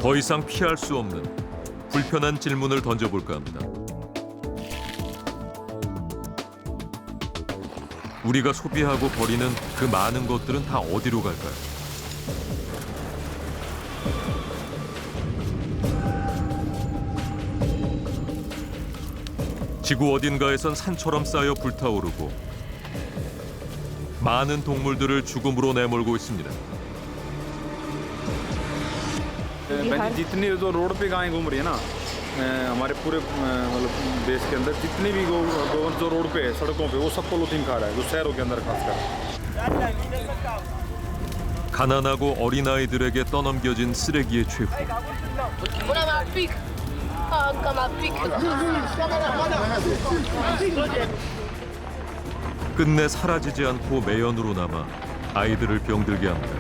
더 이상 피할 수 없는 불편한 질문을 던져볼까 합니다. 우리가 소비하고 버리는 그 많은 것들은 다 어디로 갈까요? 지구 어딘가에선 산처럼 쌓여 불타오르고 많은 동물들을 죽음으로 내몰고 있습니다. जितनी जो रोड पे गायें घूम रही है ना हमारे पूरे मतलब देश के अंदर जितनी भी गोवंश जो रोड पे है सड़कों पे वो सब पॉलीथीन खा रहा है जो शहरों के अंदर खासकर 가난하고 어린아이들에게 떠넘겨진 쓰레기의 최후. 끝내 사라지지 않고 매연으로 남아 아이들을 병들게 합니다.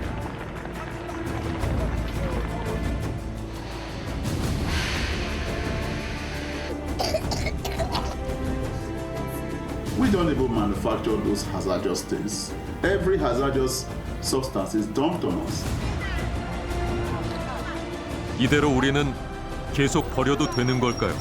We don't even manufacture those hazardous things. Every hazardous substance is dumped on us. 이대로 우리는 계속 버려도 되는 걸까요?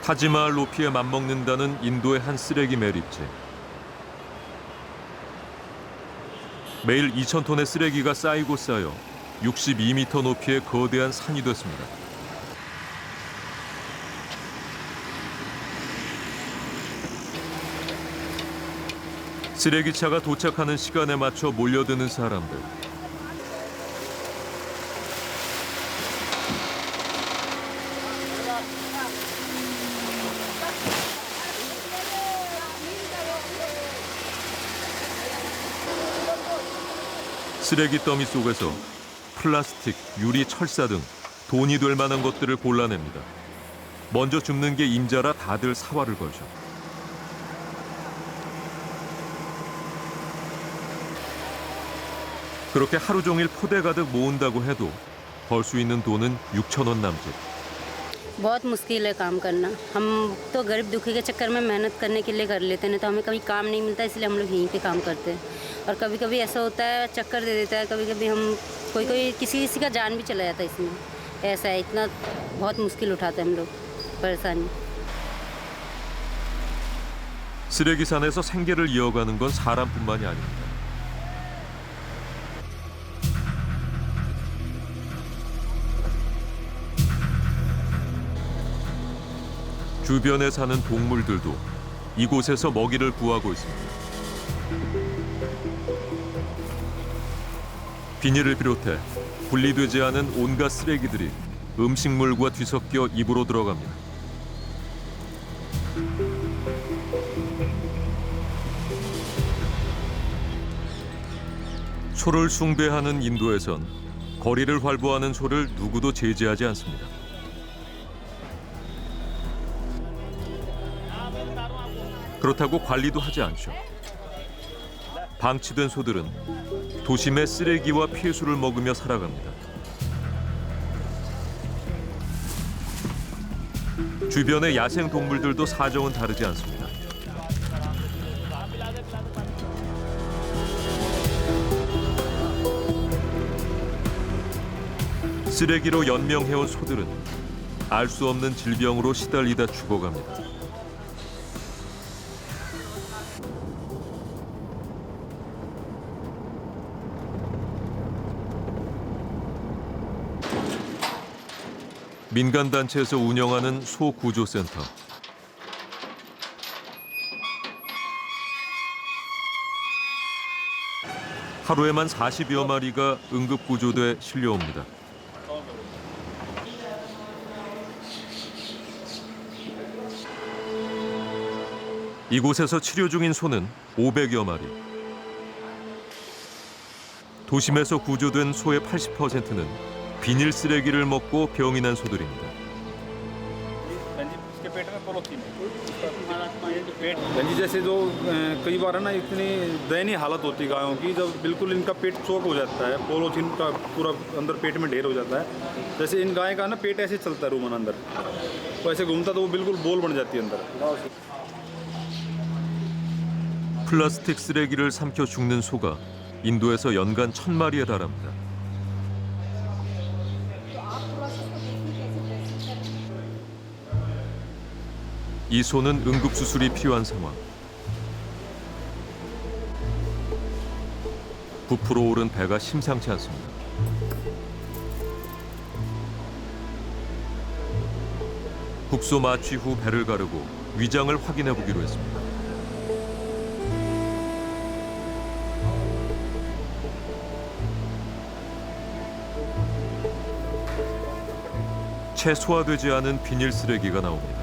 타지마할 높이에 맞먹는다는 인도의 한 쓰레기 매립지. 매일 2,000톤의 쓰레기가 쌓이고 쌓여 62m 높이의 거대한 산이 됐습니다. 쓰레기차가 도착하는 시간에 맞춰 몰려드는 사람들. 쓰레기 더미 속에서 플라스틱, 유리, 철사 등 돈이 될 만한 것들을 골라냅니다. 먼저 줍는 게 임자라 다들 사활을 걸죠. 그렇게 하루 종일 포대 가득 모은다고 해도 벌 수 있는 돈은 6,000원 남짓. बहुत मुश्किल है काम करना। हम तो गरीब दुखी के चक्कर में मेहनत करने के लिए कर लेते हैं, नहीं तो हमें कभी काम नहीं मिलता, इसलिए हम लोग यहीं पे काम करते हैं। और कभी कभी ऐसा होता है चक्कर दे देता है, कभी कभी हम कोई किसी का जान भी चला जाता है इसमें। ऐसा है, इतना बहुत मुश्किल उठाते हैं हम लोग परेशानी। 쓰레기산에서 생계를 이어가는 건 사람뿐만이 아닙니다. 주변에 사는 동물들도 이곳에서 먹이를 구하고 있습니다. 비닐을 비롯해 분리되지 않은 온갖 쓰레기들이 음식물과 뒤섞여 입으로 들어갑니다. 소를 숭배하는 인도에선 거리를 활보하는 소를 누구도 제지하지 않습니다. 그렇다고 관리도 하지 않죠. 방치된 소들은 도심의 쓰레기와 폐수를 먹으며 살아갑니다. 주변의 야생 동물들도 사정은 다르지 않습니다. 쓰레기로 연명해온 소들은 알 수 없는 질병으로 시달리다 죽어갑니다. 민간단체에서 운영하는 소구조센터. 하루에만 40여 마리가 응급구조돼 실려옵니다. 이곳에서 치료 중인 소는 500여 마리. 도심에서 구조된 소의 80%는 비닐 쓰레기를 먹고 병이 난 소들입니다. इसके पेट में पॉलीथीन पेट जी जैसे जो कई बार है ना इतनी दयनीय हालत होती है गायों की जब बिल्कुल इनका पेट चौक हो जाता है पॉलीथीन का पूरा अंदर पेट में ढेर हो जाता है जैसे इन गाय का ना पेट ऐसे चलता है रूमन अंदर तो ऐसे घूमता तो वो बिल्कुल बोल बन जाती है अंदर 플라스틱 쓰레기를 삼켜 죽는 소가 인도에서 연간 1000마리에 달합니다. 이 소는 응급수술이 필요한 상황. 부풀어 오른 배가 심상치 않습니다. 국소 마취 후 배를 가르고 위장을 확인해 보기로 했습니다. 채 소화되지 않은 비닐 쓰레기가 나옵니다.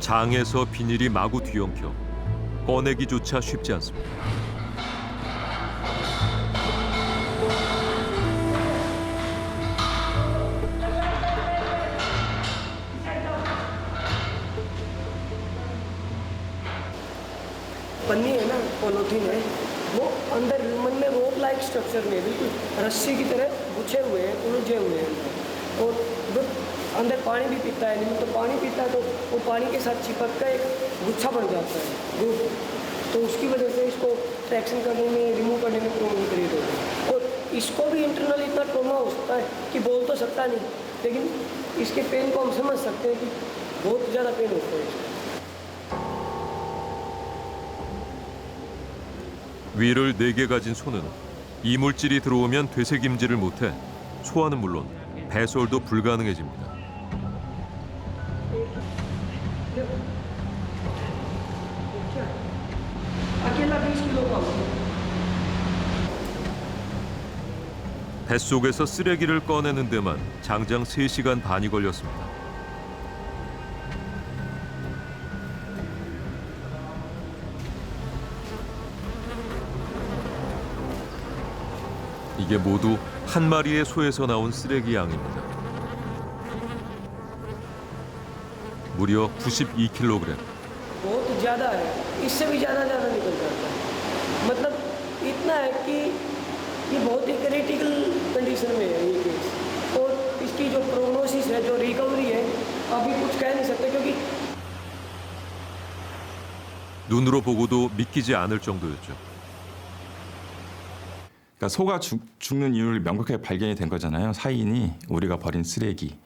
장에서 비닐이 마구 뒤엉켜 꺼내기조차 쉽지 않습니다. पन्नी है ना पॉलीथीन है वो अंदर मन में रोप लाइक स्ट्रक्चर में बिल्कुल रस्सी की तरह गुच्छे हुए हैं उलझे हुए हैं और जब अंदर पानी भी पीता है नहीं तो पानी पीता है तो वो पानी के साथ चिपक कर एक गुच्छा बन जाता है ग्रुप तो उसकी वजह से इसको ट्रैक्शन करने में रिमूव करने में प्रॉब्लम क्रिएट होती है और इसको भी इंटरनल इतना ट्रॉमा हो सकता है कि बोल तो सकता नहीं लेकिन इसके पेन को हम समझ सकते हैं कि बहुत ज़्यादा पेन होता है इसको 위를 4개 가진 소는 이물질이 들어오면 되새김질을 못해 소화는 물론 배설도 불가능해집니다. अकेला 20 किलो का होगा 뱃속에서 쓰레기를 꺼내는 데만 장장 3시간 반이 걸렸습니다. 이게 모두 한 마리의 소에서 나온 쓰레기 양입니다. 무려 92kg. बहुत ज़्यादा है इससे भी ज़्यादा निकल जाता है मतलब इतना है कि ये बहुत ही क्रिटिकल कंडीशन में है ये केस और इसकी जो प्रोग्नोसिस है जो रिकवरी है अभी कुछ कह नहीं सकते क्योंकि 눈으로 보고도 믿기지 않을 정도였죠. 그러니까 소가 죽는 이유를 명확하게 발견이 된 거잖아요. 사인이 우리가 버린 쓰레기.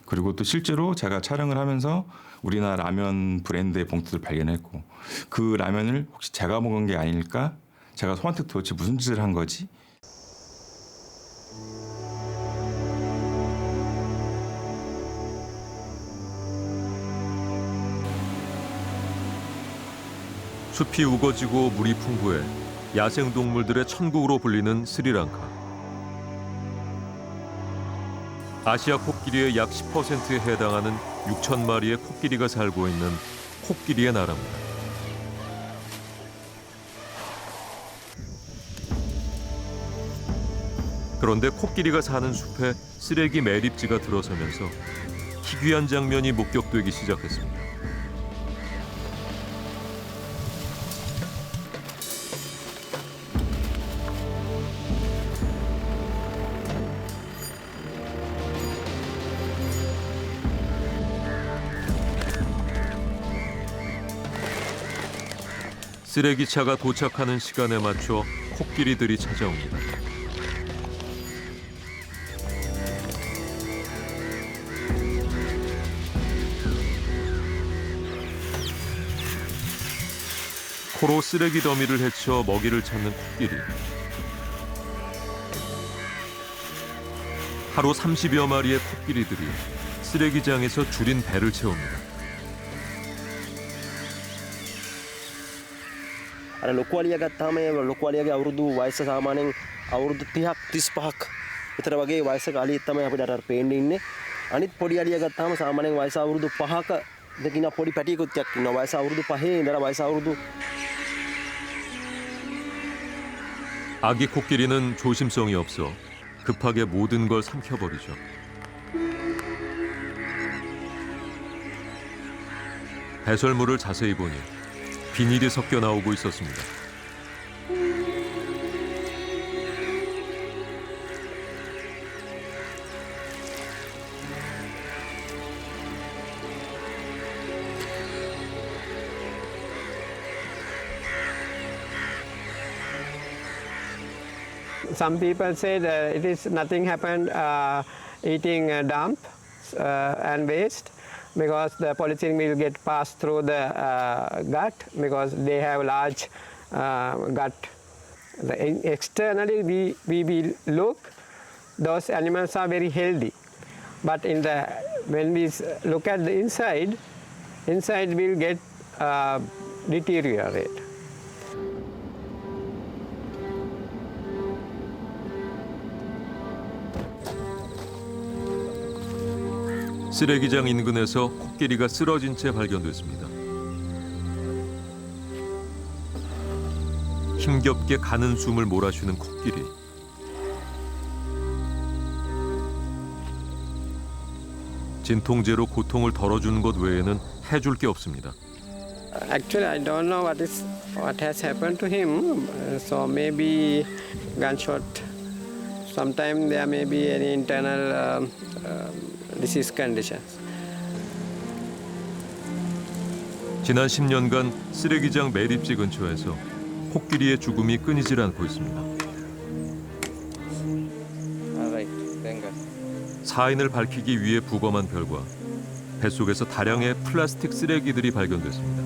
그리고 또 실제로 제가 촬영을 하면서 우리나라 라면 브랜드의 봉투를 발견했고 그 라면을 혹시 제가 먹은 게 아닐까? 제가 소한테 도대체 무슨 짓을 한 거지? 숲이 우거지고 물이 풍부해 야생동물들의 천국으로 불리는 스리랑카. 아시아 코끼리의 약 10%에 해당하는 6천 마리의 코끼리가 살고 있는 코끼리의 나라입니다. 그런데 코끼리가 사는 숲에 쓰레기 매립지가 들어서면서 희귀한 장면이 목격되기 시작했습니다. 쓰레기차가 도착하는 시간에 맞춰 코끼리들이 찾아옵니다. 코로 쓰레기 더미를 헤쳐 먹이를 찾는 코끼리. 하루 30여 마리의 코끼리들이 쓰레기장에서 줄인 배를 채웁니다. අර ලොකු අලියා ගත්තාම ඒ ලොකු අලියාගේ අවුරුදු වයස සාමාන්‍යයෙන් අවුරුදු 30ක් 35ක් විතර වගේ වයසක අලියෙක් තමයි අපිට අර පේන්නේ ඉන්නේ. අනිත් පොඩි අලියා ගත්තාම සාමාන්‍යයෙන් වයස අවුරුදු 5ක දකින්න පොඩි පැටියෙකුත් එක්ක ඉන්නවා. වයස අවුරුදු 5 ඉඳලා වයස අවුරුදු 아기 코끼리는 조심성이 없어 급하게 모든 걸 삼켜버리죠. 배설물을 자세히 보니 비닐이 섞여 나오고 있었습니다. Some people say that it is nothing happened eating dump and waste because the polythene will get passed through the gut because they have large gut. Externally we will look, those animals are very healthy, but when we look at the inside will get deteriorate. 쓰레기장 인근에서 코끼리가 쓰러진 채 발견됐습니다. 힘겹게 가는 숨을 몰아쉬는 코끼리. 진통제로 고통을 덜어주는 것 외에는 해줄 게 없습니다. Actually, I don't know what has happened to him. So maybe gunshot. Sometimes there may be any internal disease conditions. 지난 10년간 쓰레기장 매립지 근처에서 코끼리의 죽음이 끊이질 않고 있습니다. 사인을 밝히기 위해 부검한 결과 뱃속에서 다량의 플라스틱 쓰레기들이 발견됐습니다.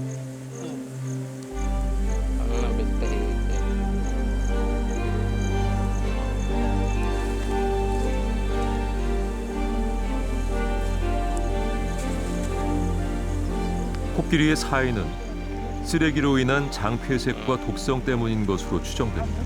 코끼리의 사인은 쓰레기로 인한 장폐색과 독성 때문인 것으로 추정됩니다.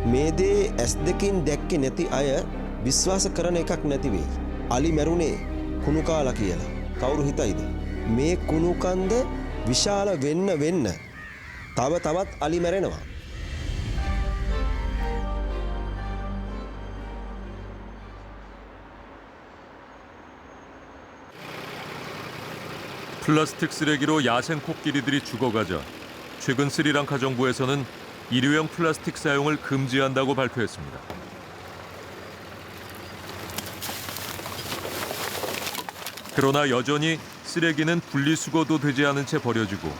මේ දේ ඇස් දෙකින් දැක්කේ නැති අය විශ්වාස කරන එකක් නැති වෙයි. අලි මැරුණේ කුණු කාලා කියලා. කවුරු හිතයිද? මේ කුණු කන්ද විශාල වෙන්න තවත් අලි මැරෙනවා. 플라스틱 쓰레기로 야생 코끼리들이 죽어가자 최근 스리랑카 정부에서는 일회용 플라스틱 사용을 금지한다고 발표했습니다. 그러나 여전히 쓰레기는 분리수거도 되지 않은 채 버려지고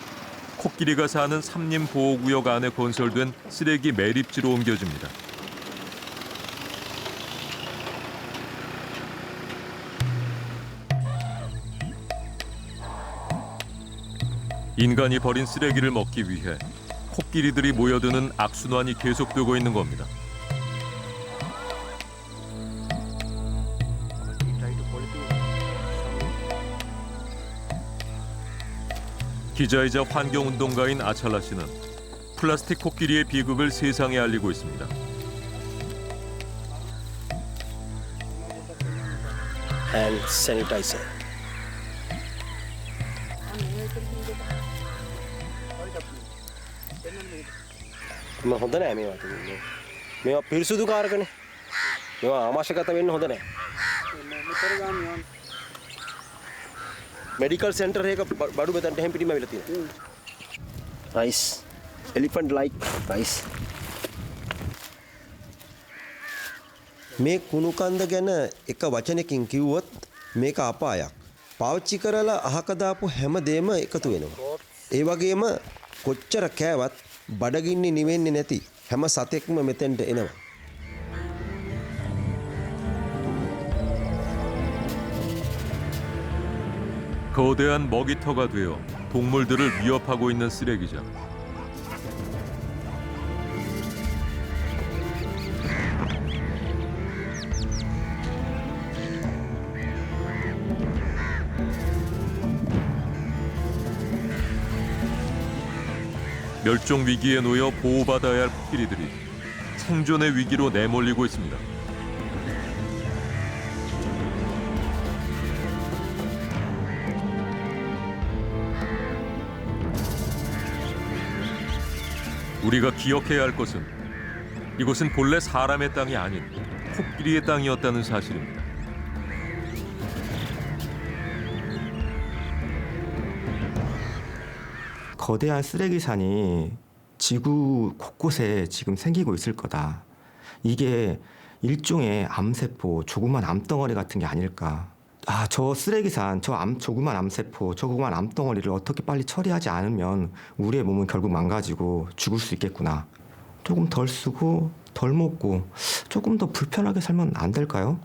코끼리가 사는 삼림보호구역 안에 건설된 쓰레기 매립지로 옮겨집니다. 인간이 버린 쓰레기를 먹기 위해 코끼리들이 모여드는 악순환이 계속되고 있는 겁니다. 기자이자 환경운동가인 아찰라 씨는 플라스틱 코끼리의 비극을 세상에 알리고 있습니다. hand sanitizer. මම හොඳ නෑ මේවා කියන්නේ. මේවා පිරිසුදු කාරකනේ. මේවා ආමාශයගත වෙන්න හොඳ නෑ. මෙඩිකල් සෙන්ටර් එක බඩු බෙදන්න එහෙම පිටින්ම ඇවිල්ලා තියෙනවා. nice. elephant like nice. මේ කුණු කන්ද ගැන එක වචනකින් කිව්වොත් මේක අපායක්. පාවිච්චි කරලා අහක දාපු හැම දෙයක්ම එකතු වෙනවා. ඒ වගේම කොච්චර කෑවත් බඩගින්නේ නිවෙන්නේ නැති හැම සතෙක්ම මෙතෙන්ට එනවා. 거대한 먹이터가 되어 동물들을 위협하고 있는 쓰레기장. 멸종 위기에 놓여 보호받아야 할 코끼리들이 생존의 위기로 내몰리고 있습니다. 우리가 기억해야 할 것은 이곳은 본래 사람의 땅이 아닌 코끼리의 땅이었다는 사실입니다. 거대한 쓰레기산이 지구 곳곳에 지금 생기고 있을 거다. 이게 일종의 암세포, 조그만 암덩어리 같은 게 아닐까. 아, 저 쓰레기산, 조그만 암세포, 조그만 암덩어리를 어떻게 빨리 처리하지 않으면 우리의 몸은 결국 망가지고 죽을 수 있겠구나. 조금 덜 쓰고 덜 먹고 조금 더 불편하게 살면 안 될까요?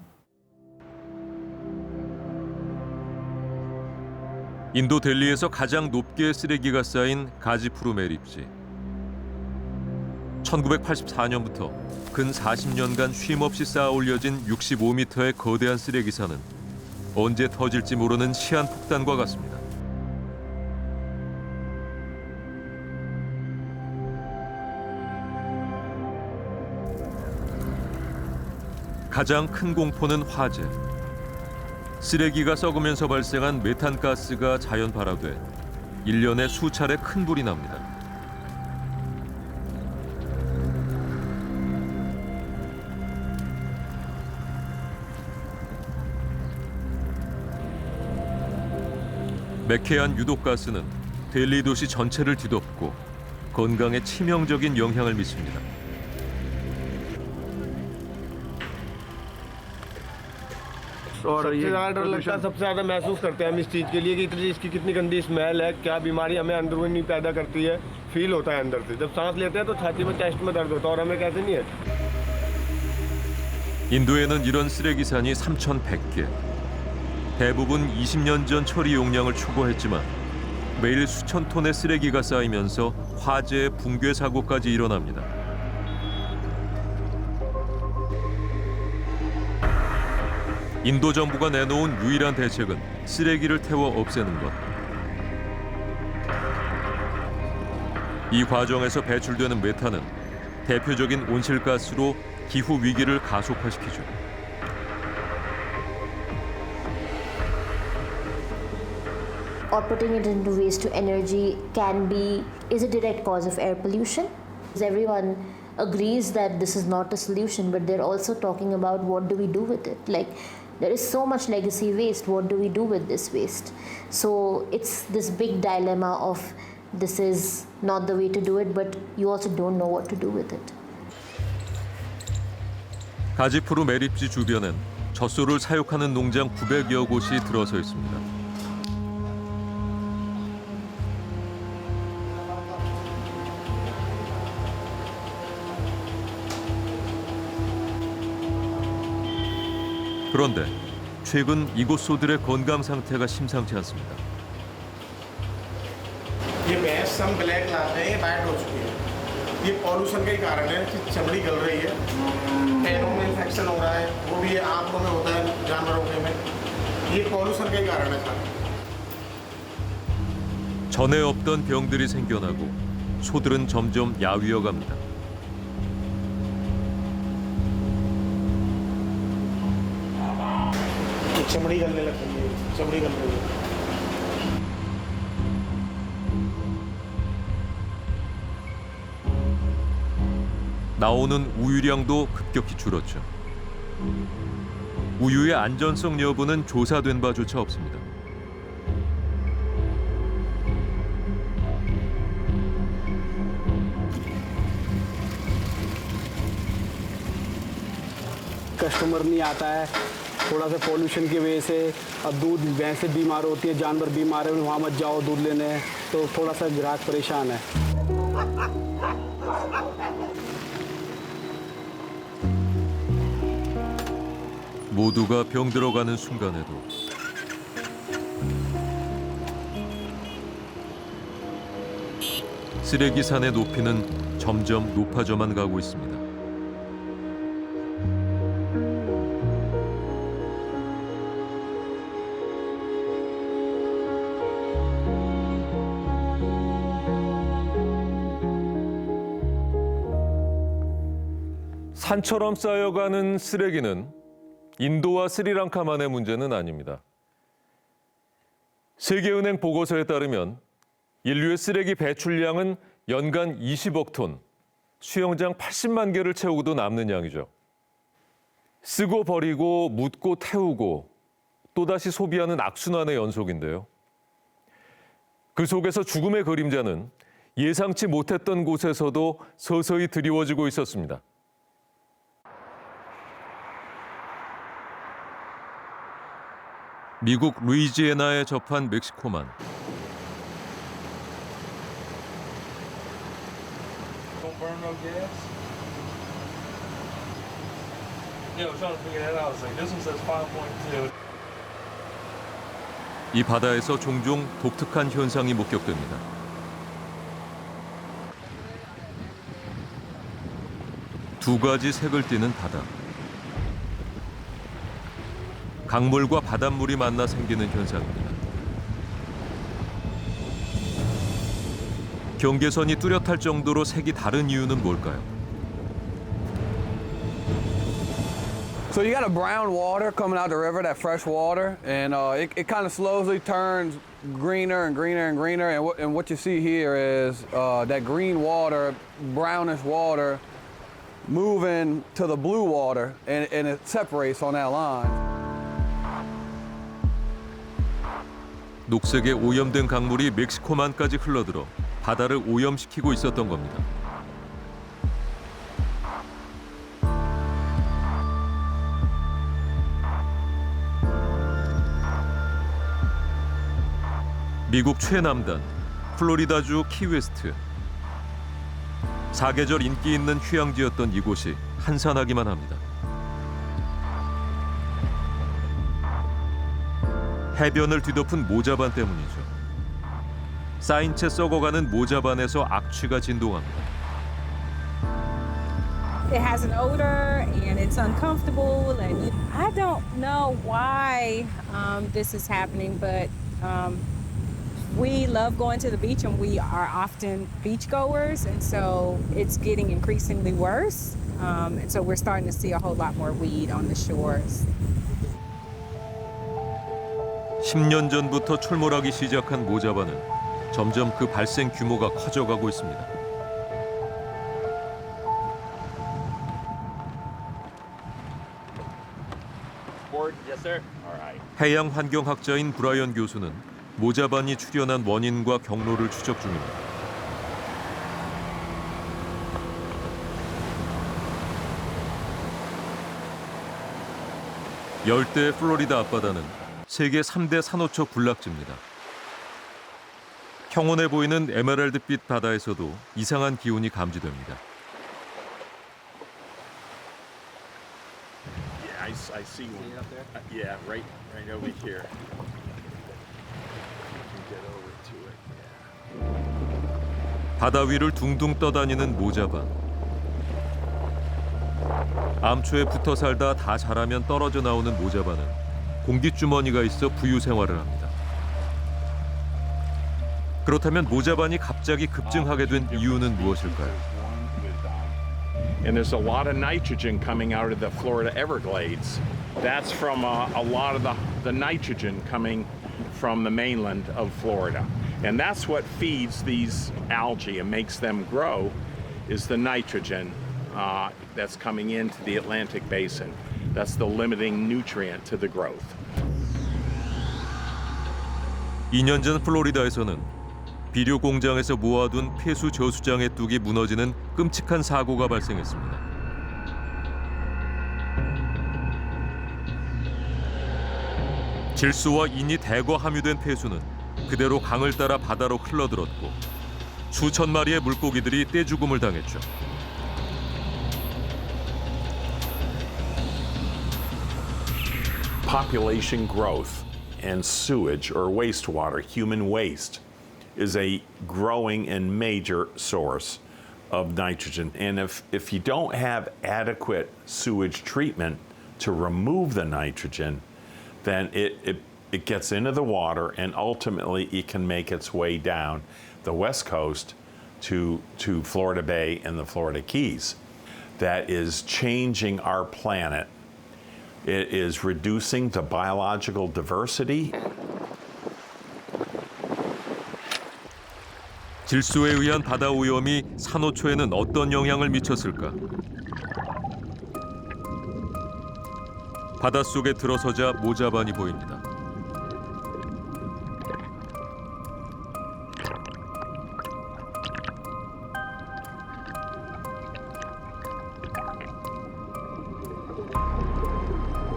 인도 델리에서 가장 높게 쓰레기가 쌓인 가지푸르 매립지. 1984년부터 근 40년간 쉼없이 쌓아 올려진 65m의 거대한 쓰레기산은 언제 터질지 모르는 시한폭탄과 같습니다. 가장 큰 공포는 화재. 쓰레기가 썩으면서 발생한 메탄가스가 자연 발화돼 1년에 수차례 큰 불이 납니다. 매캐한 유독가스는 델리 도시 전체를 뒤덮고 건강에 치명적인 영향을 미칩니다. और सबसे ज़्यादा डर लगता है, सबसे ज़्यादा महसूस करते हैं हम इस चीज़ के लिए कि इतनी इसकी कितनी गंदी स्मेल है, क्या बीमारी हमें अंदरूनी पैदा करती है, फील होता है अंदर से। जब सांस लेते हैं तो छाती में, चेस्ट में दर्द होता है और हमें कैसे नहीं है। 인도에는 이런 쓰레기산이 3,100개. 대부분 20년 전 처리 용량을 초과했지만 매일 수천 톤의 쓰레기가 쌓이면서 화재, 붕괴 사고까지 일어납니다. 인도 정부가 내놓은 유일한 대책은 쓰레기를 태워 없애는 것. 이 과정에서 배출되는 메탄은 대표적인 온실가스로 기후 위기를 가속화시키죠. Or putting it into waste to energy is a direct cause of air pollution. Everyone agrees that this is not a solution, but they're also talking about what do we do with it. Like, there is so much legacy waste, what do we do with this waste? So it's this big dilemma of this is not the way to do it, but you also don't know what to do with it. 가지푸르 매립지 주변엔 젖소를 사육하는 농장 900여 곳이 들어서 있습니다. 그런데 최근 이곳 소들의 건강 상태가 심상치 않습니다. ये भैंस हम ब्लैक लाते हैं, ये बैड हो चुकी है। ये पॉल्यूशन का ही कारण है कि चमड़ी गल रही है, पैरों में इन्फेक्शन हो रहा है, वो भी आंखों में होता है जानवरों के में। ये पॉल्यूशन का ही कारण है सारा। 전에 없던 병들이 생겨나고 소들은 점점 야위어 갑니다. चमड़ी गलने लगती है, चमड़ी गल रही है। 나오는 우유량도 급격히 줄었죠. 우유의 안전성 여부는 조사된 바조차 없습니다. कस्टमर नहीं आता है, थोड़ा सा पोल्यूशन की वजह से। अब दूध भैंसें बीमार होती है, जानवर बीमार है, वहाँ मत जाओ दूध लेने, तो थोड़ा सा ग्राहक परेशान है। 모두가 병들어가는 순간에도 쓰레기산의 높이는 점점 높아져만 가고 있습니다. 산처럼 쌓여가는 쓰레기는 인도와 스리랑카만의 문제는 아닙니다. 세계은행 보고서에 따르면 인류의 쓰레기 배출량은 연간 20억 톤, 수영장 80만 개를 채우고도 남는 양이죠. 쓰고 버리고 묻고 태우고 또다시 소비하는 악순환의 연속인데요. 그 속에서 죽음의 그림자는 예상치 못했던 곳에서도 서서히 드리워지고 있었습니다. 미국 루이지애나에 접한 멕시코만. 이 바다에서 종종 독특한 현상이 목격됩니다. 두 가지 색을 띠는 바다. 강물과 바닷물이 만나 생기는 현상입니다. 경계선이 뚜렷할 정도로 색이 다른 이유는 뭘까요? So you got a brown water coming out the river, that fresh water, and it kind of slowly turns greener and greener and greener. And what you see here is that green water, brownish water, moving to the blue water, and it separates on that line. 녹색에 오염된 강물이 멕시코만까지 흘러들어 바다를 오염시키고 있었던 겁니다. 미국 최남단, 플로리다주 키웨스트. 사계절 인기 있는 휴양지였던 이곳이 한산하기만 합니다. 해변을 뒤덮은 모자반 때문이죠. 쌓인 채 썩어가는 모자반에서 악취가 진동합니다. It has an odor and it's uncomfortable, and I don't know why this is happening, but we love going to the beach and we are often beachgoers, and so it's getting increasingly worse. And so we're starting to see a whole lot more weed on the shores. 10년 전부터 출몰하기 시작한 모자반은 점점 그 발생 규모가 커져가고 있습니다. 해양 환경학자인 브라이언 교수는 모자반이 출현한 원인과 경로를 추적 중입니다. 열대 플로리다 앞바다는 세계 3대 산호초 군락지입니다. 평온해 보이는 에메랄드빛 바다에서도 이상한 기온이 감지됩니다. I see one. Yeah, right over here. Get over to it. 바다 위를 둥둥 떠다니는 모자반. 암초에 붙어 살다 다 자라면 떨어져 나오는 모자반은 공기주머니가 있어 부유 생활을 합니다. 그렇다면 모자반이 갑자기 급증하게 된 이유는 무엇일까요? And there's a lot of nitrogen coming out of the Florida Everglades. That's from a lot of the nitrogen coming from the mainland of Florida. And that's what feeds these algae and makes them grow, is the nitrogen that's coming into the Atlantic basin. That's the limiting nutrient to the growth. 2년 전 플로리다에서는 비료 공장에서 모아둔 폐수 저수장의 뚝이 무너지는 끔찍한 사고가 발생했습니다. 질소와 인이 대거 함유된 폐수는 그대로 강을 따라 바다로 흘러들었고 수천 마리의 물고기들이 떼죽음을 당했죠. Population growth and sewage or wastewater, human waste, is a growing and major source of nitrogen. And if you don't have adequate sewage treatment to remove the nitrogen, then it gets into the water and ultimately it can make its way down the west coast to Florida Bay and the Florida Keys. That is changing our planet. It is reducing the biological diversity. 질소에 의한 바다 오염이 산호초에는 어떤 영향을 미쳤을까? 바닷속에 들어서자 모자반이 보입니다.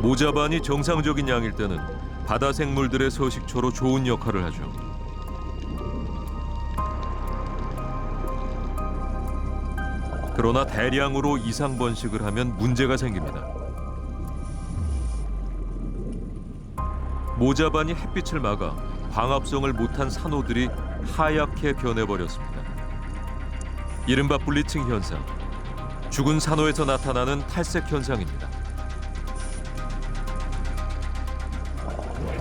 모자반이 정상적인 양일 때는 바다 생물들의 서식처로 좋은 역할을 하죠. 그러나 대량으로 이상 번식을 하면 문제가 생깁니다. 모자반이 햇빛을 막아 광합성을 못한 산호들이 하얗게 변해버렸습니다. 이른바 블리칭 현상, 죽은 산호에서 나타나는 탈색 현상입니다.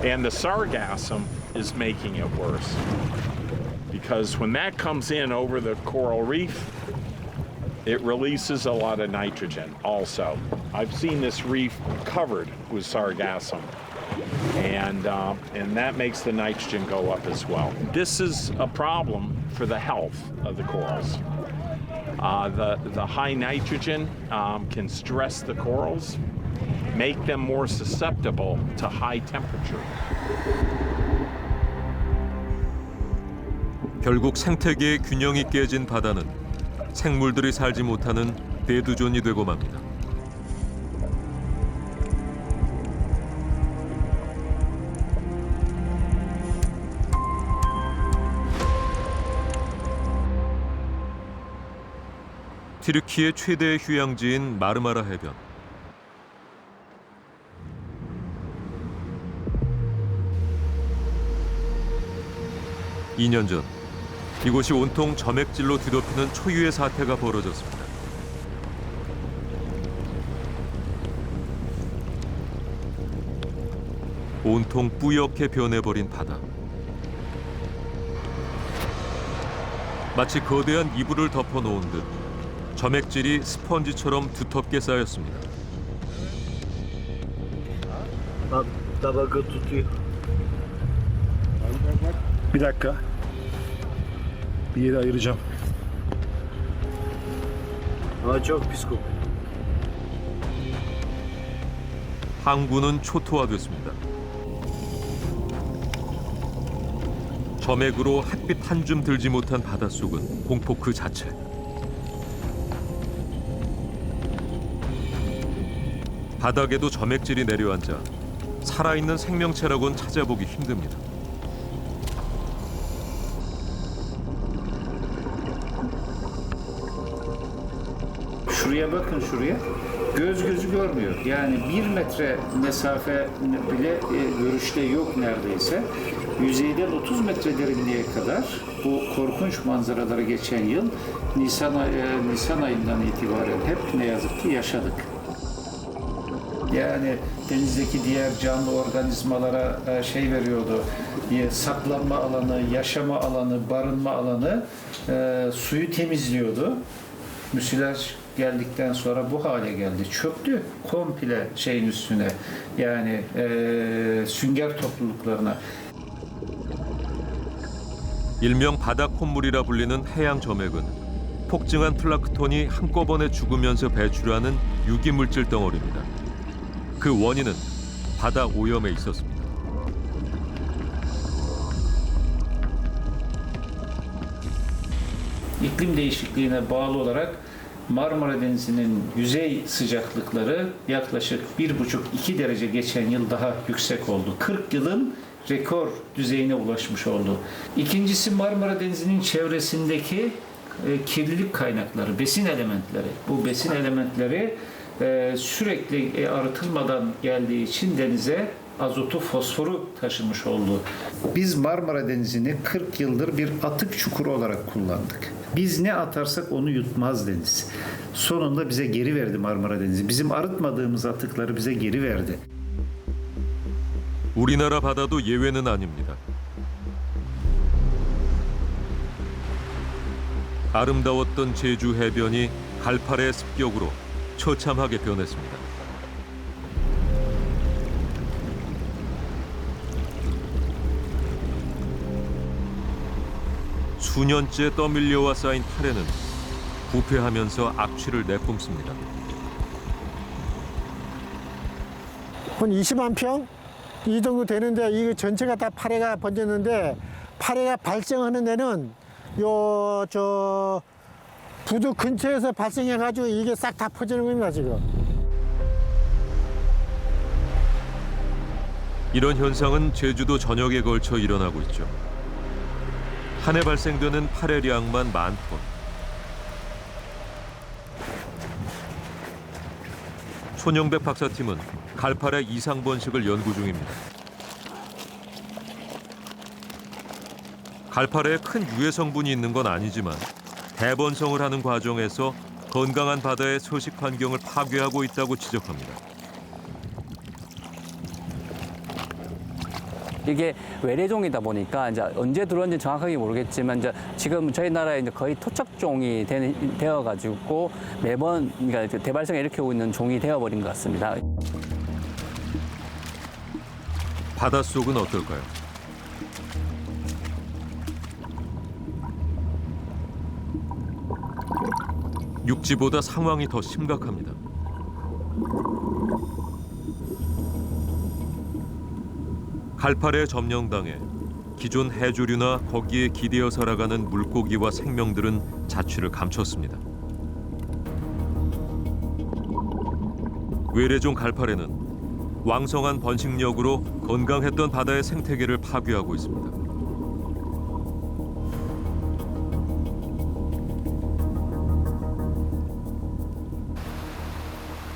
And the sargassum is making it worse. Because when that comes in over the coral reef, it releases a lot of nitrogen also. I've seen this reef covered with sargassum. And that makes the nitrogen go up as well. This is a problem for the health of the corals. The high nitrogen can stress the corals, make them more susceptible to high temperature. 결국 생태계의 균형이 깨진 바다는 생물들이 살지 못하는 데드존이 되고 맙니다. 튀르키의 최대 휴양지인 마르마라 해변. 2년 전 이곳이 온통 점액질로 뒤덮이는 초유의 사태가 벌어졌습니다. 온통 뿌옇게 변해버린 바다. 마치 거대한 이불을 덮어놓은 듯 점액질이 스펀지처럼 두텁게 쌓였습니다. Bir dakika. Bir yere ayıracağım. Çok pis kokuyor. 항구는 초토화됐습니다. 점액으로 햇빛 한 줌 들지 못한 바닷속은 공포 그 자체. 바닥에도 점액질이 내려앉아 살아있는 생명체라고는 찾아보기 힘듭니다. Şuraya bakın şuraya. Göz gözü görmüyor. Yani 1 metre mesafe bile görüşte yok neredeyse. Yüzeyden 30 metre derinliğe kadar bu korkunç manzaraları geçen yıl Nisan ayından itibaren hep ne yazık ki yaşadık. Yani denizdeki diğer canlı organizmalara şey veriyordu. Saklanma alanı, yaşama alanı, barınma alanı, suyu temizliyordu. Müsilaj geldikten sonra bu hale geldi. Çöktü komple şeyin üstüne. Yani sünger topluluklarına. 일명 바다 콧물이라 불리는 해양 점액은 폭증한 플랑크톤이 한꺼번에 죽으면서 배출하는 유기물질 덩어리입니다. 그 원인은 바다 오염에 있었습니다. İklim değişikliğine bağlı olarak Marmara Denizi'nin yüzey sıcaklıkları yaklaşık 1,5-2 derece geçen yıl daha yüksek oldu. 40 yılın rekor düzeyine ulaşmış oldu. İkincisi Marmara Denizi'nin çevresindeki kirlilik kaynakları, besin elementleri. Bu besin elementleri sürekli arıtılmadan geldiği için denize azotu, fosforu taşımış oldu. Biz Marmara Denizi'ni 40 yıldır bir atık çukuru olarak kullandık. Biz ne atarsak onu yutmaz deniz. Sonunda bize geri verdi Marmara Denizi. Bizim arıtmadığımız atıkları bize geri verdi. 우리나라 바다도 예외는 아닙니다. 아름다웠던 제주 해변이 갈팔의 습격으로 처참하게 변했습니다. 수년째 떠밀려와 쌓인 파래는 부패하면서 악취를 내뿜습니다. 한 20만 평? 이 정도 되는데 이게 전체가 다 파래가 번졌는데 파래가 발생하는 데는 저 부두 근처에서 발생해가지고 이게 싹 다 퍼지는 겁니다, 지금. 이런 현상은 제주도 전역에 걸쳐 일어나고 있죠. 한 해 발생되는 파래량만 10,000톤. 손영백 박사팀은 갈파래 이상 번식을 연구 중입니다. 갈파래에 큰 유해 성분이 있는 건 아니지만 대번성을 하는 과정에서 건강한 바다의 서식 환경을 파괴하고 있다고 지적합니다. 이게 외래종이다 보니까 이제 언제 들어온지 정확하게 모르겠지만 이제 지금 저희 나라에 이제 거의 토착종이 되어가지고 매번 그러니까 대발성을 일으키고 있는 종이 되어버린 것 같습니다. 바닷속은 어떨까요? 육지보다 상황이 더 심각합니다. 갈파래 점령당해 기존 해조류나 거기에 기대어 살아가는 물고기와 생명들은 자취를 감췄습니다. 외래종 갈파래는 왕성한 번식력으로 건강했던 바다의 생태계를 파괴하고 있습니다.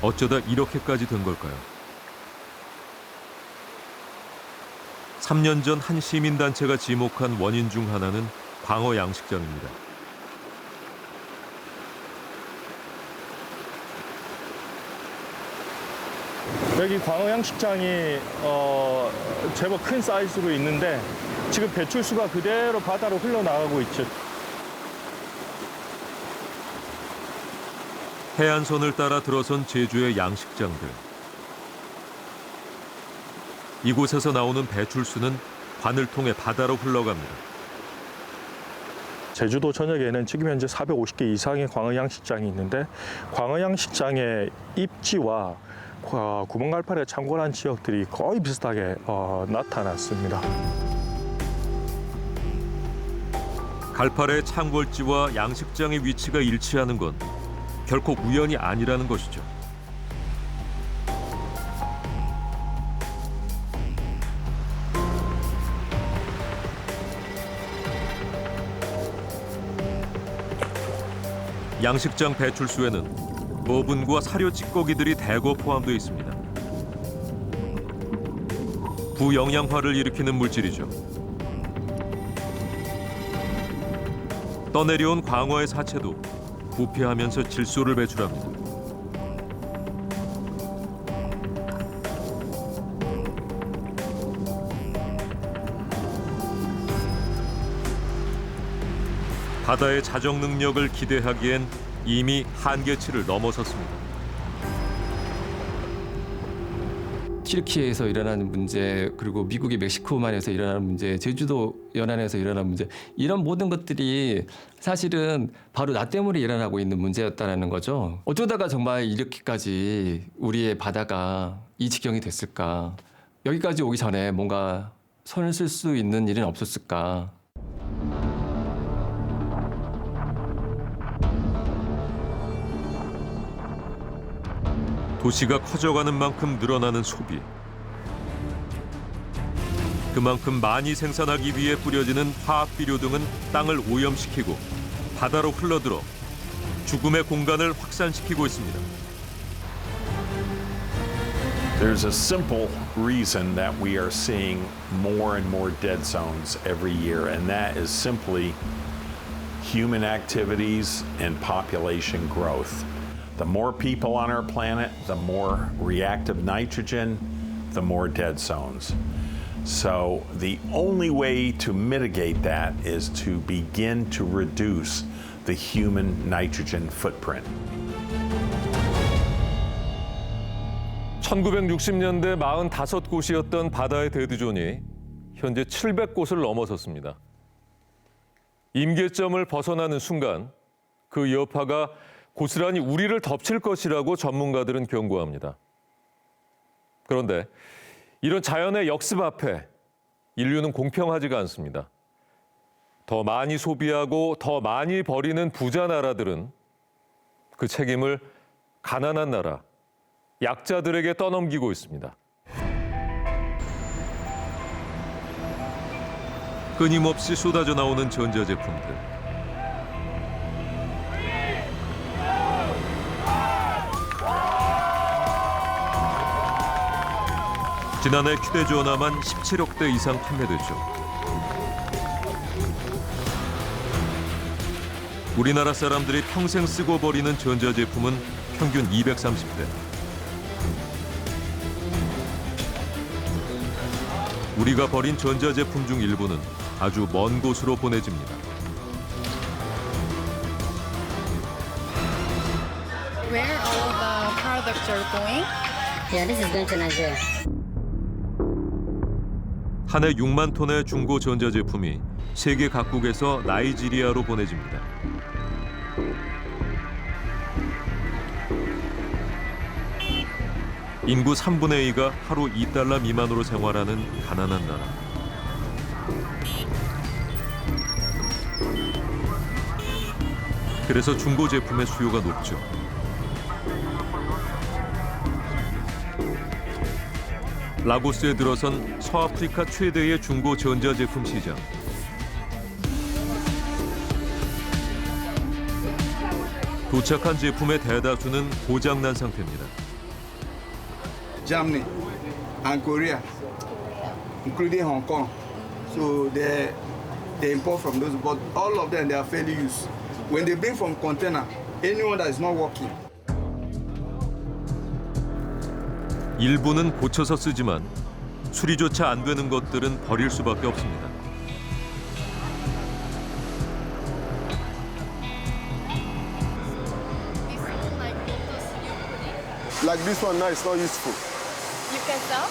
어쩌다 이렇게까지 된 걸까요? 3년 전 한 시민단체가 지목한 원인 중 하나는 광어 양식장입니다. 여기 광어 양식장이 제법 큰 사이즈로 있는데 지금 배출수가 그대로 바다로 흘러나가고 있죠. 해안선을 따라 들어선 제주의 양식장들. 이곳에서 나오는 배출수는 관을 통해 바다로 흘러갑니다. 제주도 전역에는 지금 현재 450개 이상의 광어 양식장이 있는데 광어 양식장의 입지와 구멍갈파래 창궐한 지역들이 거의 비슷하게 나타났습니다. 갈파래 창궐지와 양식장의 위치가 일치하는 건 결코 우연이 아니라는 것이죠. 양식장 배출수에는 어분과 사료 찌꺼기들이 대거 포함되어 있습니다. 부영양화를 일으키는 물질이죠. 떠내려온 광어의 사체도 부패하면서 질소를 배출합니다. 바다의 자정 능력을 기대하기엔 이미 한계치를 넘어섰습니다. 튀르키예에서 일어나는 문제, 그리고 미국의 멕시코만에서 일어나는 문제, 제주도 연안에서 일어나는 문제, 이런 모든 것들이 사실은 바로 나 때문에 일어나고 있는 문제였다는 거죠. 어쩌다가 정말 이렇게까지 우리의 바다가 이 지경이 됐을까? 여기까지 오기 전에 뭔가 손을 쓸 수 있는 일은 없었을까? 도시가 커져가는 만큼 늘어나는 소비. 그만큼 많이 생산하기 위해 뿌려지는 화학비료 등은 땅을 오염시키고 바다로 흘러들어 죽음의 공간을 확산시키고 있습니다. There's a simple reason that we are seeing more and more dead zones every year, and that is simply human activities and population growth. The more people on our planet, the more reactive nitrogen, the more dead zones. So the only way to mitigate that is to begin to reduce the human nitrogen footprint. 1960년대 45곳이었던 바다의 데드존이 현재 700곳을 넘어섰습니다. 임계점을 벗어나는 순간 그 여파가 고스란히 우리를 덮칠 것이라고 전문가들은 경고합니다. 그런데 이런 자연의 역습 앞에 인류는 공평하지가 않습니다. 더 많이 소비하고 더 많이 버리는 부자 나라들은 그 책임을 가난한 나라, 약자들에게 떠넘기고 있습니다. 끊임없이 쏟아져 나오는 전자제품들. 지난해 휴대전화만 17억 대 이상 판매됐죠. 우리나라 사람들이 평생 쓰고 버리는 전자제품은 평균 230대. 우리가 버린 전자제품 중 일부는 아주 먼 곳으로 보내집니다. Where all the products are going? Yeah, this is going to Nigeria. 한 해 6만 톤의 중고 전자제품이 세계 각국에서 나이지리아로 보내집니다. 인구 3분의 2가 하루 $2 미만으로 생활하는 가난한 나라. 그래서 중고 제품의 수요가 높죠. 라고스에 들어선 서아프리카 최대의 중고 전자제품 시장. 도착한 제품의 대다수는 고장난 상태입니다. Germany and Korea, including Hong Kong. So they import from those, but all of them they are fairly used. When they bring from container, anyone that is not working. 일부는 고쳐서 쓰지만 수리조차 안 되는 것들은 버릴 수밖에 없습니다. Like this one now is not useful. You can sell?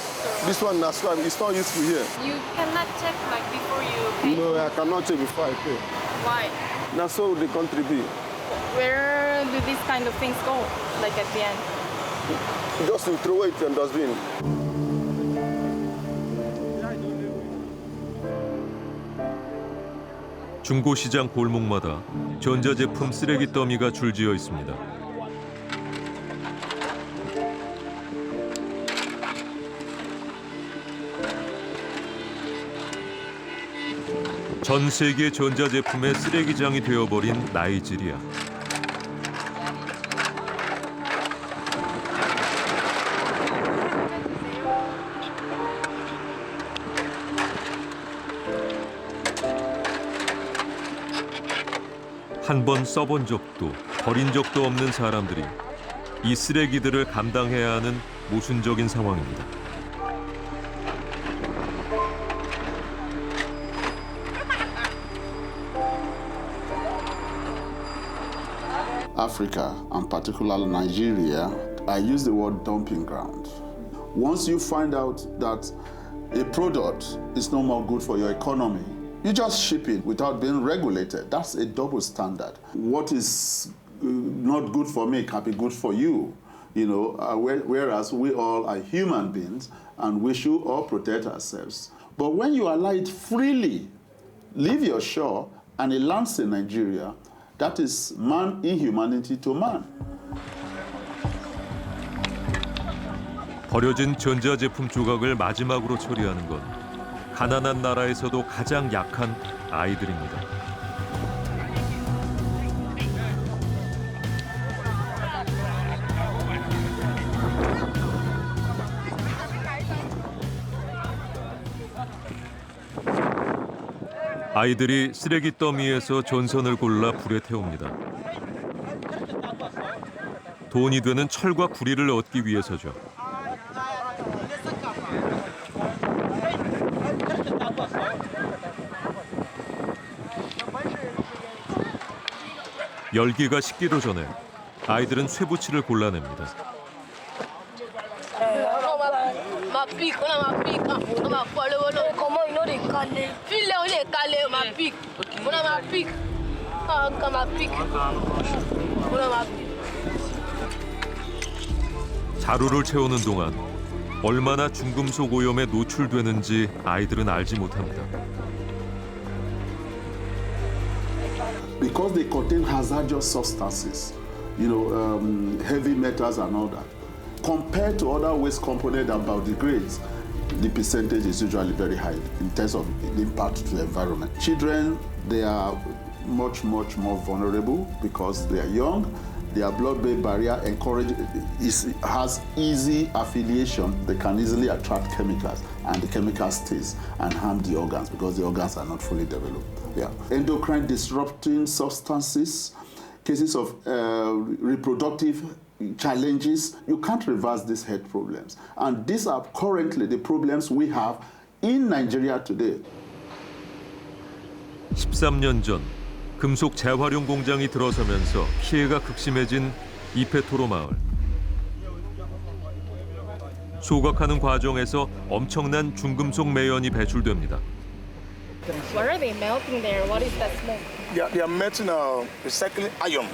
This one now it's not useful here. You cannot check like before you pay? No, I cannot check before I pay. Why? Now so the country be. Where do these kind of things go, like at the end? Just to throw it in dustbin. 중고시장 골목마다 전자제품 쓰레기 더미가 줄지어 있습니다. 전 세계 전자제품의 쓰레기장이 되어버린 나이지리아. 한 번 써본 적도 버린 적도 없는 사람들이 이 쓰레기들을 감당해야 하는 모순적인 상황입니다. Africa, and particularly Nigeria, I use the word dumping ground. Once you find out that a product is no more good for your economy, you just ship it without being regulated. That's a double standard. What is not good for me can be good for you, whereas we all are human beings and we should all protect ourselves. But when you allow it freely leave your shore and it lands in Nigeria, that is man inhumanity to man. 버려진 전자제품 조각을 마지막으로 처리하는 건 가난한 나라에서도 가장 약한 아이들입니다. 아이들이 쓰레기 더미에서 전선을 골라 불에 태웁니다. 돈이 되는 철과 구리를 얻기 위해서죠. 열기가 식기도 전에 아이들은 쇠붙이를 골라냅니다. Comment you know they call it? Feel like they call it my pig. 자루를 채우는 동안 얼마나 중금속 오염에 노출되는지 아이들은 알지 못합니다. Because they contain hazardous substances, heavy metals and all that. Compared to other waste components that biodegrades, the percentage is usually very high in terms of the impact to the environment. Children, they are much more vulnerable because they are young. Their blood-brain barrier has easy affiliation. They can easily attract chemicals, and the chemicals stays and harm the organs because the organs are not fully developed. Yeah. Endocrine disrupting substances, cases of reproductive challenges, you can't reverse these health problems. And these are currently the problems we have in Nigeria today. 13년 전 금속 재활용 공장이 들어서면서 피해가 극심해진 이페토로 마을. 소각하는 과정에서 엄청난 중금속 매연이 배출됩니다. What are they melting there? What is that smoke? They are melting recycling iron.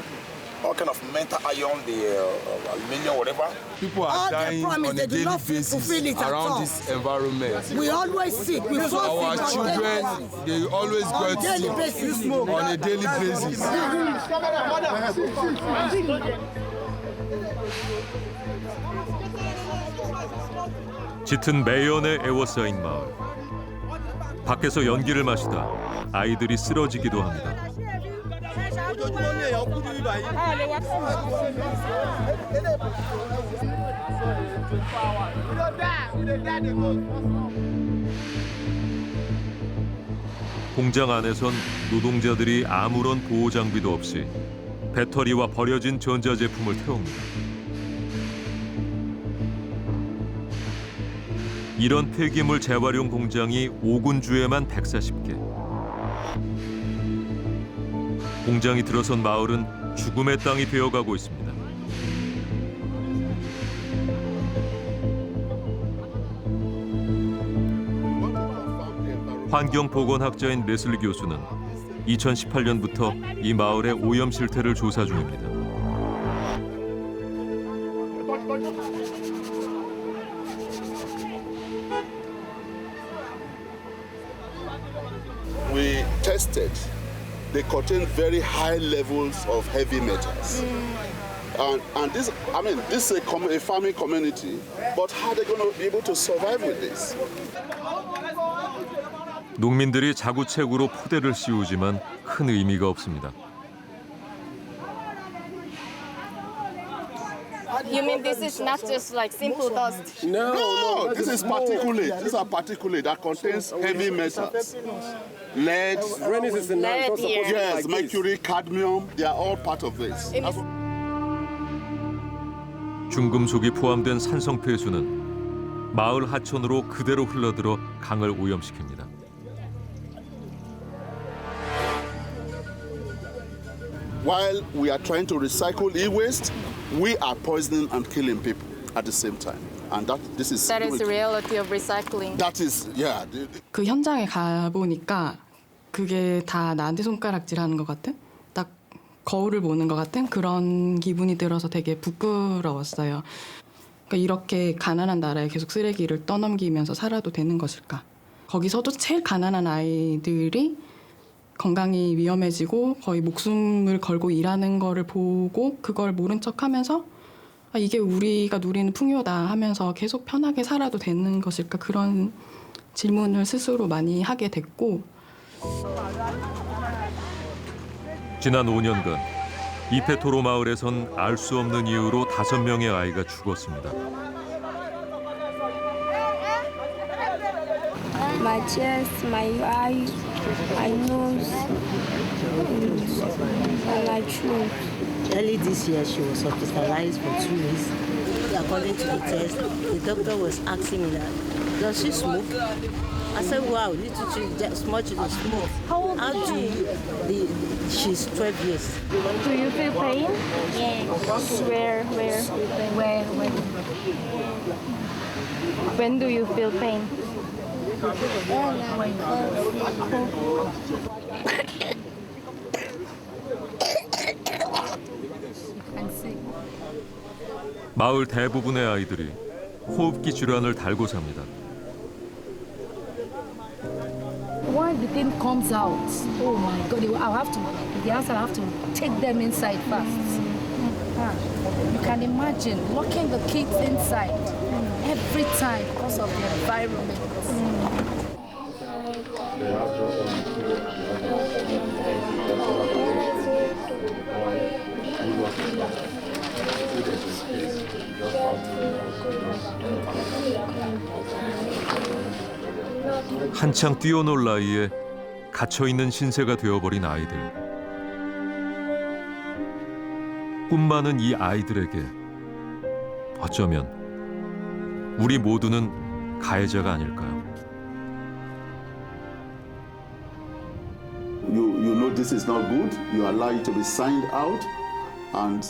All kind of metal iron, the aluminium, whatever. People are dying on a daily basis around this environment. We always sick. We so our children, they always go to on a daily basis. 짙은 매연에 에워싸인 마을. 밖에서 연기를 마시다 아이들이 쓰러지기도 합니다. 공장 안에선 노동자들이 아무런 보호 장비도 없이 배터리와 버려진 전자제품을 태웁니다. 이런 폐기물 재활용 공장이 5군주에만 140개. 공장이 들어선 마을은 죽음의 땅이 되어가고 있습니다. 환경보건학자인 레슬리 교수는 2018년부터 이 마을의 오염 실태를 조사 중입니다. We tested. They contain very high levels of heavy metals. And this is a farming community, but how are they going to be able to survive with this? 농민들이 자구책으로 포대를 씌우지만 큰 의미가 없습니다. You mean this is not just like simple dust? No, this is particulate. These are particulate that contains heavy metals. Lead, yes, mercury, cadmium, they are all part of this. 중금속이 포함된 산성 폐수는 마을 하천으로 그대로 흘러들어 강을 오염시킵니다. While we are trying to recycle e-waste, we are poisoning and killing people at the same time. And that is the reality of recycling. That is, yeah. 그 현장에 가 보니까 그게 다 나한테 손가락질하는 것 같은, 딱 거울을 보는 것 같은 그런 기분이 들어서 되게 부끄러웠어요. 그러니까 이렇게 가난한 나라에 계속 쓰레기를 떠넘기면서 살아도 되는 것일까? 거기서도 제일 가난한 아이들이 건강이 위험해지고 거의 목숨을 걸고 일하는 거를 보고 그걸 모른 척하면서 이게 우리가 누리는 풍요다 하면서 계속 편하게 살아도 되는 것일까? 그런 질문을 스스로 많이 하게 됐고. 지난 5년간 이페토로 마을에선 알 수 없는 이유로 5명의 아이가 죽었습니다. My chest, my eyes, my nose, and my throat. Early this year, she was hospitalized for 2 weeks. According to the test, the doctor was asking me that, does she smoke? I said, wow, little children, small children smoke. How old How is do she? you? She's 12 years. Do you feel pain? Yes. Where? Where? When do you feel pain? When I'm cold. 마을 대부분의 아이들이 호흡기 질환을 달고 삽니다. Once the thing comes out, oh my God, I'll have to take them inside first. You can imagine locking the kids inside every time because of the environment. 한창 뛰어놀 나이에 갇혀있는 신세가 되어버린 아이들. 꿈 많은 이 아이들에게 어쩌면 우리 모두는 가해자가 아닐까요? You know this is not good. You allow it to be signed out, and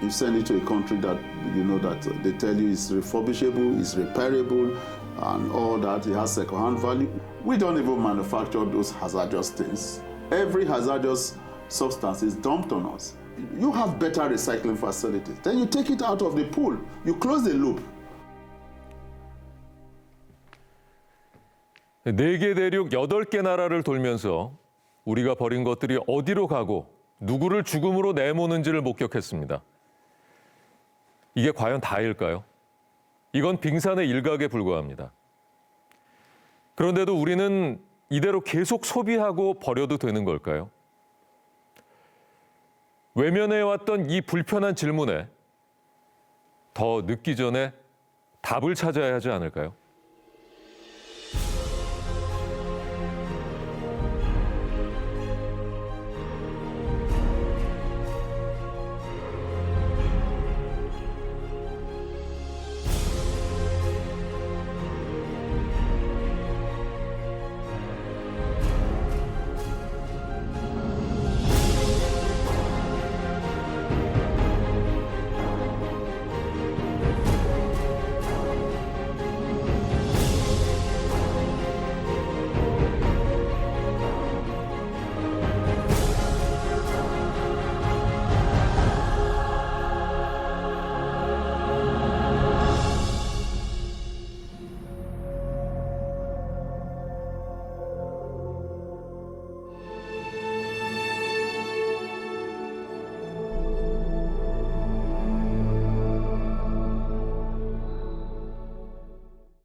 you send it to a country that you know that they tell you is refurbishable, is repairable, and all that. It has second-hand value. We don't even manufacture those hazardous things. Every hazardous substance is dumped on us. You have better recycling facilities. Then you take it out of the pool. You close the loop. 4개 대륙 8개 나라를 돌면서 우리가 버린 것들이 어디로 가고 누구를 죽음으로 내모는지를 목격했습니다. 이게 과연 다일까요? 이건 빙산의 일각에 불과합니다. 그런데도 우리는 이대로 계속 소비하고 버려도 되는 걸까요? 외면해왔던 이 불편한 질문에 더 늦기 전에 답을 찾아야 하지 않을까요?